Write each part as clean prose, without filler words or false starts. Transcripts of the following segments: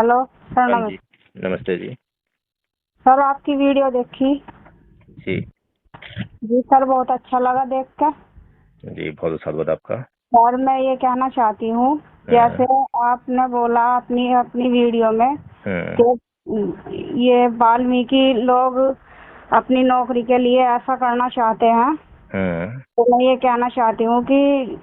Hello sir, हाँ जी। नमस्ते। नमस्ते जी। सर, आपकी वीडियो देखी। जी। जी सर, बहुत अच्छा लगा देख कर। जी, बहुत स्वागत आपका। सर, मैं ये कहना चाहती हूँ, जैसे हम्म। आपने बोला अपनी अपनी वीडियो में हम्म। कि ये वाल्मीकि लोग अपनी नौकरी के लिए ऐसा करना चाहते हैं। हम्म। तो मैं ये कहना चाहती हूँ कि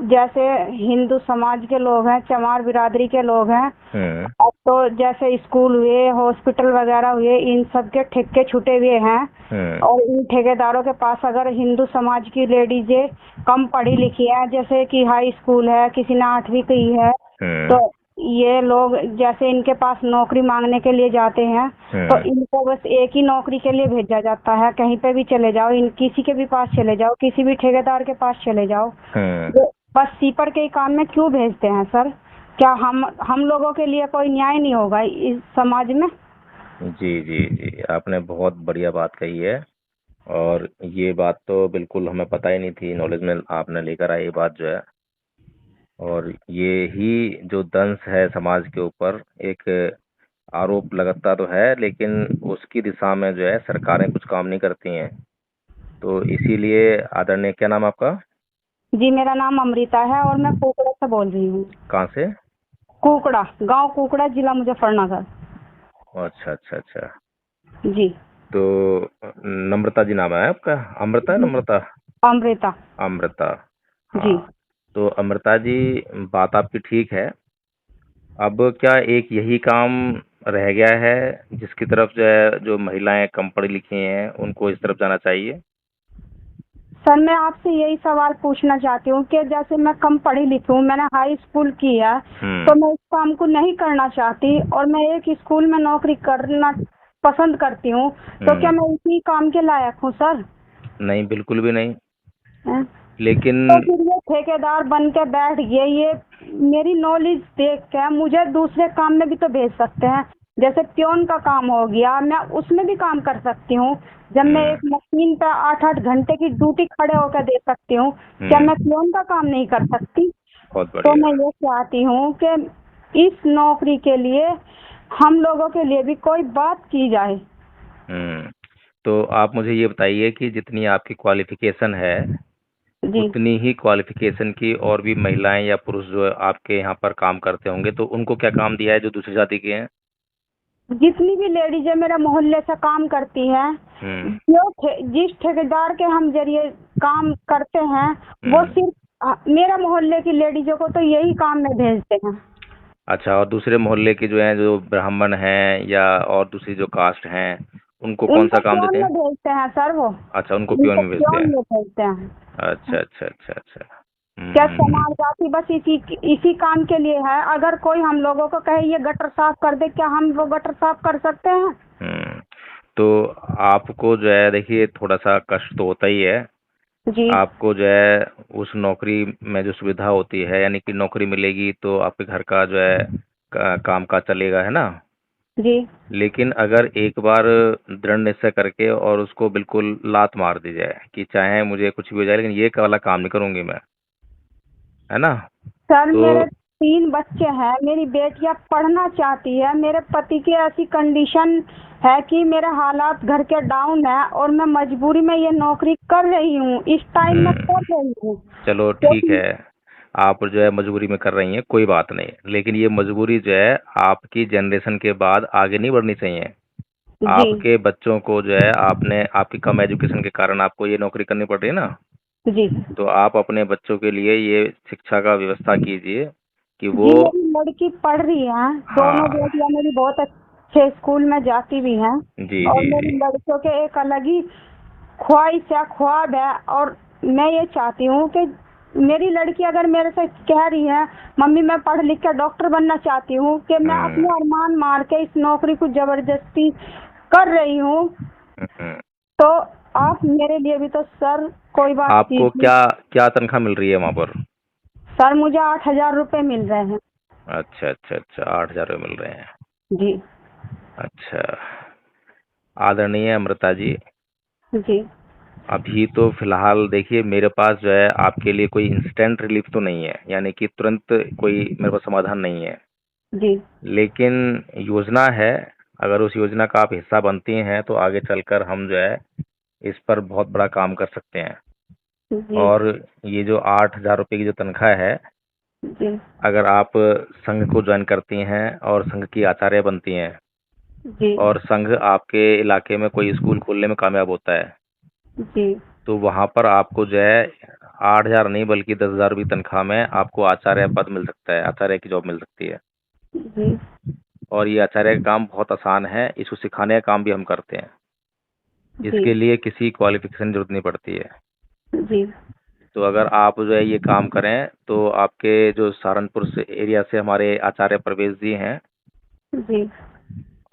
जैसे हिंदू समाज के लोग हैं, चमार बिरादरी के लोग हैं, हम्म। अब तो जैसे स्कूल हुए, हॉस्पिटल वगैरह हुए, इन सब के ठेके छूटे हुए हैं। हम्म। और इन ठेकेदारों के पास अगर हिंदू समाज की लेडीजें कम पढ़ी लिखी है, जैसे कि हाई स्कूल है, किसी ने 8वीं की है, हम्म। तो ये लोग जैसे इनके पास नौकरी मांगने के लिए जाते हैं, तो हम्म। इनको बस एक ही नौकरी के लिए भेजा जाता है। कहीं पे भी चले जाओ, इन किसी के भी पास चले जाओ, किसी भी ठेकेदार के पास चले जाओ, हम्म। वो बस सीपर के ही काम में क्यों भेजते हैं सर? क्या हम लोगों के लिए कोई न्याय नहीं होगा इस समाज में? जी जी जी, आपने बहुत बढ़िया बात कही है। और ये बात तो बिल्कुल हमें पता ही नहीं थी, नॉलेज में आपने लेकर आई ये बात जो है। और ये ही जो दंश है समाज के ऊपर, एक आरोप लगता तो है, लेकिन उसकी दिशा में जो है सरकारें कुछ काम नहीं करती हैं। तो इसीलिए आदरणीय, क्या नाम आपका? जी, मेरा नाम अमृता है और मैं कुकड़ा से बोल रही हूँ। कहाँ से? कुकड़ा, गांव कुकड़ा, जिला मुजफ्फरनगर। अच्छा अच्छा अच्छा। जी। तो नम्रता जी नाम है आपका? अमृता है, जी, नम्रता? अमृता। अमृता। जी। हाँ। तो अमृता जी, बात आपकी ठीक है। अब क्या एक यही काम रह गया है जिसकी तरफ जो है, जो महिलाएं कम पढ़ी लिखी हैं उनको इस तरफ जाना चाहिए? सर, मैं आपसे यही सवाल पूछना चाहती हूँ कि जैसे मैं कम पढ़ी लिखी हूँ, मैंने हाई स्कूल की है, हम्म। तो मैं इस काम को नहीं करना चाहती और मैं एक स्कूल में नौकरी करना पसंद करती हूँ, तो क्या हम्म। मैं इसी काम के लायक हूँ सर? नहीं, बिल्कुल भी नहीं। हैं? लेकिन तो फिर ये ठेकेदार बन के बैठ गए, ये मेरी नॉलेज देख के मुझे दूसरे काम में भी तो भेज सकते हैं। जैसे प्योन का काम हो गया, मैं उसमें भी काम कर सकती हूँ। जब मैं हम्म। एक मशीन पे 8-8 घंटे की ड्यूटी खड़े होकर दे सकती हूँ, क्या मैं हम्म। प्योन का काम नहीं कर सकती? बहुत तो मैं बढ़िया। ये चाहती हूँ कि इस नौकरी के लिए हम लोगों के लिए भी कोई बात की जाए। हम्म। तो आप मुझे ये बताइए कि जितनी आपकी क्वालिफिकेशन है, जी। उतनी ही क्वालिफिकेशन की और भी महिलाएं या पुरुष जो आपके यहाँ पर काम करते होंगे, तो उनको क्या काम दिया है जो दूसरी जाति के हैं? जितनी भी लेडीजें मेरे मोहल्ले से काम करती हैं, हम्म। जिस ठेकेदार के हम जरिए काम करते हैं, वो हम्म। सिर्फ मेरा मोहल्ले की लेडीजों को तो यही काम में भेजते हैं। अच्छा, और दूसरे मोहल्ले के जो हैं, जो ब्राह्मण हैं या और दूसरी जो कास्ट हैं, उनको कौन सा उनको काम प्योन देते में हैं? भेजते हैं सर वो। अच्छा, उनको प्योन उनको में भेजते प्योन हैं। में भेजते हैं। अच्छा अच्छा अच्छा अच्छा। क्या समाज जाति बस इसी इसी काम के लिए है? अगर कोई हम लोगों को कहे ये गटर साफ कर दे, क्या हम वो गटर साफ कर सकते हैं? हम्म। तो आपको जो है, देखिए, थोड़ा सा कष्ट तो होता ही है। जी। आपको जो है उस नौकरी में जो सुविधा होती है, यानी कि नौकरी मिलेगी तो आपके घर का जो है काम काज चलेगा, है ना? जी। लेकिन अगर एक बार दृढ़ निश्चय करके और उसको बिल्कुल लात मार दी जाए कि चाहे मुझे कुछ भी हो जाए, लेकिन ये वाला काम नहीं करूंगी मैं, है ना? सर, तो मेरे 3 बच्चे हैं, मेरी बेटियां पढ़ना चाहती है, मेरे पति की ऐसी कंडीशन है कि मेरे हालात घर के डाउन है और मैं मजबूरी में ये नौकरी कर रही हूँ, इस टाइम में कर रही हूँ। चलो ठीक क्योंकि है। आप जो है मजबूरी में कर रही हैं, कोई बात नहीं, लेकिन ये मजबूरी जो है आपकी जनरेशन के बाद आगे नहीं बढ़नी चाहिए। जी। आपके बच्चों को जो है, आपने आपकी कम एजुकेशन के कारण आपको ये नौकरी करनी पड़ रही है ना, जी। तो आप अपने बच्चों के लिए ये शिक्षा का व्यवस्था कीजिए कि वो। जी, मेरी लड़की पढ़ रही है, दोनों हाँ। बेटियां मेरी बहुत अच्छे स्कूल में जाती भी हैं। जी और जी मेरी जी। लड़कियों के एक अलग ही ख्वाहिश है, ख्वाब है। और मैं ये चाहती हूँ कि मेरी लड़की अगर मेरे से कह रही है मम्मी मैं पढ़ लिख कर डॉक्टर बनना चाहती हूँ, कि मैं हम्म। अपने अरमान मार के इस नौकरी को जबरदस्ती कर रही हूँ, हम्म। तो आप मेरे लिए भी तो सर कोई बात आपको कीजिए। क्या क्या तनख्वाह मिल रही है वहाँ पर? सर, मुझे 8,000 रुपये मिल रहे हैं। अच्छा अच्छा अच्छा, 8,000 रुपये मिल रहे हैं। जी। अच्छा। आदरणीय अमृता जी, जी। अभी तो फिलहाल देखिए, मेरे पास जो है आपके लिए कोई इंस्टेंट रिलीफ तो नहीं है, यानी कि तुरंत कोई मेरे पास समाधान नहीं है। जी लेकिन योजना है, अगर उस योजना का आप हिस्सा बनती हैं तो आगे चलकर हम जो है इस पर बहुत बड़ा काम कर सकते हैं। जी और ये जो 8,000 रुपये की जो तनख्वाह है, जी अगर आप संघ को ज्वाइन करती हैं और संघ की आचार्य बनती हैं जी और संघ आपके इलाके में कोई स्कूल खोलने में कामयाब होता है, जी तो वहाँ पर आपको जो है 8,000 नहीं बल्कि 10,000 रुपये तनख्वाह में आपको आचार्य पद मिल सकता है, आचार्य की जॉब मिल सकती है। जी और ये आचार्य का काम बहुत आसान है, इसको सिखाने का काम भी हम करते हैं। जी इसके लिए किसी क्वालिफिकेशन की जरूरत नहीं पड़ती है। जी तो अगर आप जो है ये काम करें तो आपके जो सहारनपुर से एरिया से हमारे आचार्य प्रवेश जी हैं जी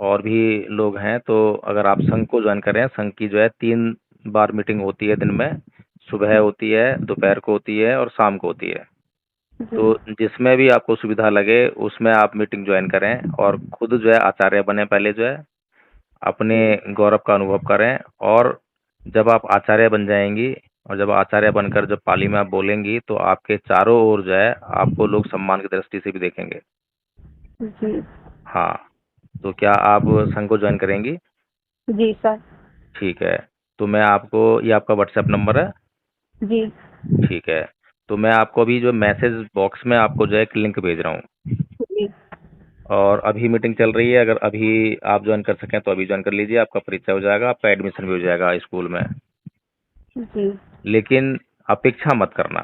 और भी लोग हैं, तो अगर आप संघ को ज्वाइन करें, संघ की जो है 3 बार मीटिंग होती है दिन में, सुबह होती है, दोपहर को होती है और शाम को होती है। जी तो जिसमें भी आपको सुविधा लगे उसमें आप मीटिंग ज्वाइन करें और खुद जो है आचार्य बने, पहले जो है अपने गौरव का अनुभव करें। और जब आप आचार्य बन जाएंगी और जब आचार्य बनकर जब पाली में आप बोलेंगी तो आपके चारों ओर जो है आपको लोग सम्मान की दृष्टि से भी देखेंगे। जी हाँ, तो क्या आप संघ को ज्वाइन करेंगी? जी सर। ठीक है, तो मैं आपको, ये आपका व्हाट्सएप नंबर है? जी ठीक है, तो मैं आपको अभी जो मैसेज बॉक्स में आपको जो है एक लिंक भेज रहा हूँ। जी और अभी मीटिंग चल रही है, अगर अभी आप ज्वाइन कर सकें तो अभी ज्वाइन कर लीजिए, आपका परिचय हो जाएगा, आपका एडमिशन भी हो जाएगा स्कूल में। जी लेकिन अपेक्षा मत करना,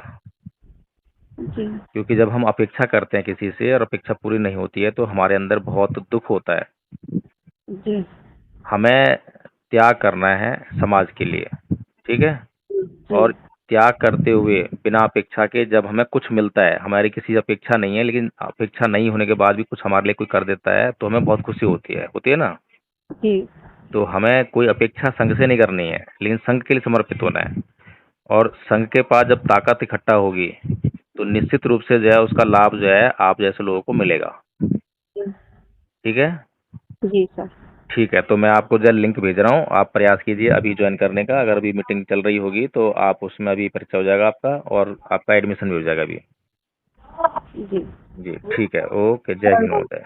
जी क्योंकि जब हम अपेक्षा करते हैं किसी से और अपेक्षा पूरी नहीं होती है तो हमारे अंदर बहुत दुख होता है। जी हमें त्याग करना है समाज के लिए, ठीक है? जी और त्याग करते हुए बिना अपेक्षा के जब हमें कुछ मिलता है, हमारी किसी अपेक्षा नहीं है लेकिन अपेक्षा नहीं होने के बाद भी कुछ हमारे लिए कोई कर देता है तो हमें बहुत खुशी होती है ना? जी तो हमें कोई अपेक्षा संघ से नहीं करनी है, लेकिन संघ के लिए समर्पित होना है। और संघ के पास जब ताकत इकट्ठा होगी तो निश्चित रूप से जो है उसका लाभ जो है आप जैसे लोगों को मिलेगा। ठीक है? जी सर। ठीक है, तो मैं आपको जो है लिंक भेज रहा हूँ, आप प्रयास कीजिए अभी ज्वाइन करने का। अगर अभी मीटिंग चल रही होगी तो आप उसमें अभी परिचय हो जाएगा आपका और आपका एडमिशन भी हो जाएगा अभी। जी जी ठीक है, ओके, जय हिंद महोदय।